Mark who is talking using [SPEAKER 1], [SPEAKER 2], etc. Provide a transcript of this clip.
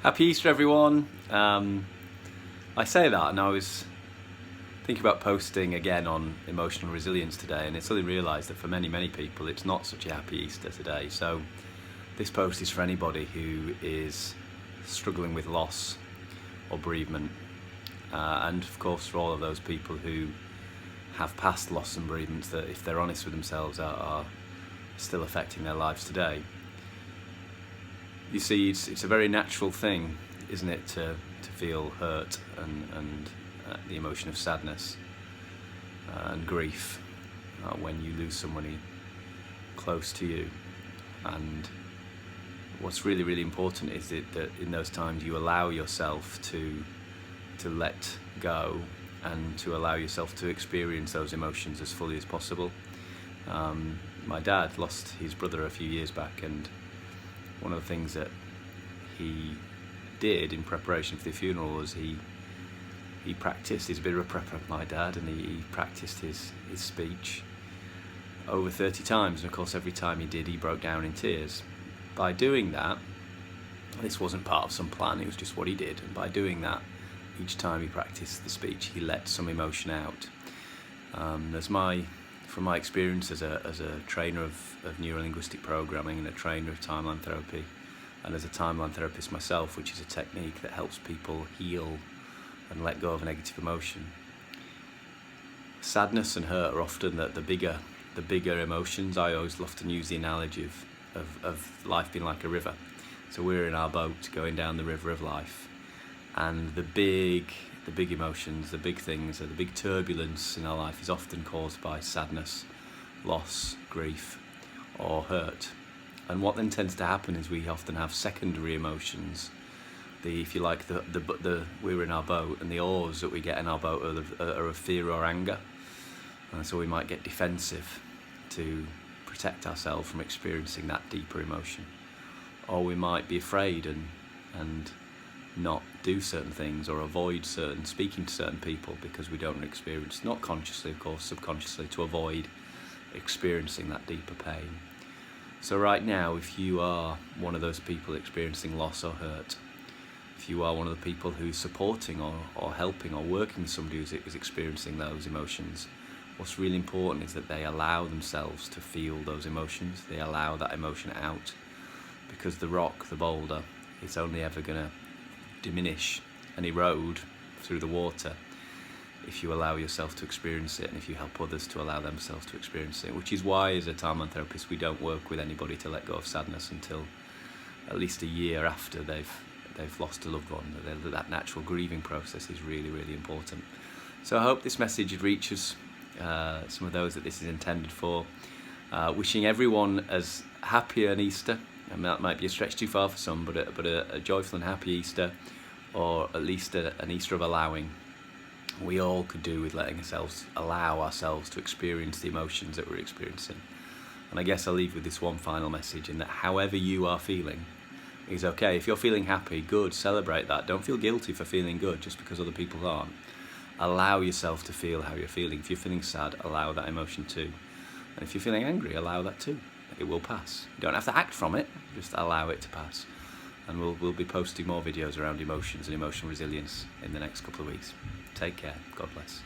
[SPEAKER 1] Happy Easter, everyone. I say that, and I was thinking about posting again on emotional resilience today, and I suddenly realised that for many people it's not such a happy Easter today. So this post is for anybody who is struggling with loss or bereavement, and of course for all of those people who have past loss and bereavements that, if they're honest with themselves, are still affecting their lives today. You see, it's a very natural thing, isn't it, to feel hurt and the emotion of sadness and grief when you lose somebody close to you. And what's really important is that in those times you allow yourself to let go and to allow yourself to experience those emotions as fully as possible. My dad lost his brother a few years back, and one of the things that he did in preparation for the funeral was he practiced. He's a bit of a prepper, my dad, and he practiced his speech over 30 times, and of course every time he did he broke down in tears. By doing that, this wasn't part of some plan, it was just what he did, and by doing that, each time he practiced the speech he let some emotion out. From my experience as a trainer of neurolinguistic programming and a trainer of timeline therapy, and as a timeline therapist myself, which is a technique that helps people heal and let go of a negative emotion. Sadness and hurt are often the bigger emotions. I always love to use the analogy of life being like a river. So we're in our boat going down the river of life, and the big emotions, the big things, the big turbulence in our life is often caused by sadness, loss, grief, or hurt. And what then tends to happen is we often have secondary emotions. If you like, we're in our boat, and the oars that we get in our boat are of fear or anger, and so we might get defensive to protect ourselves from experiencing that deeper emotion, or we might be afraid and not do certain things or avoid speaking to certain people because we don't experience, not consciously of course, subconsciously, to avoid experiencing that deeper pain. So right now, if you are one of those people experiencing loss or hurt, if you are one of the people who's supporting or helping or working with somebody who is experiencing those emotions, what's really important is that they allow themselves to feel those emotions. They allow that emotion out, because the rock, the boulder, is only ever going to diminish and erode through the water if you allow yourself to experience it, and if you help others to allow themselves to experience it. Which is why, as a timeline therapist, we don't work with anybody to let go of sadness until at least a year after they've lost a loved one. That natural grieving process is really important. So I hope this message reaches some of those that this is intended for. Wishing everyone as happy an Easter, and that might be a stretch too far for some, but a joyful and happy Easter, or at least an Easter of allowing. We all could do with allow ourselves to experience the emotions that we're experiencing. And I guess I'll leave with this one final message, in that however you are feeling is okay. If you're feeling happy, good, celebrate that. Don't feel guilty for feeling good just because other people aren't. Allow yourself to feel how you're feeling. If you're feeling sad, allow that emotion too. And if you're feeling angry, allow that too. It will pass. You don't have to act from it, just allow it to pass. And we'll be posting more videos around emotions and emotional resilience in the next couple of weeks. Take care. God bless.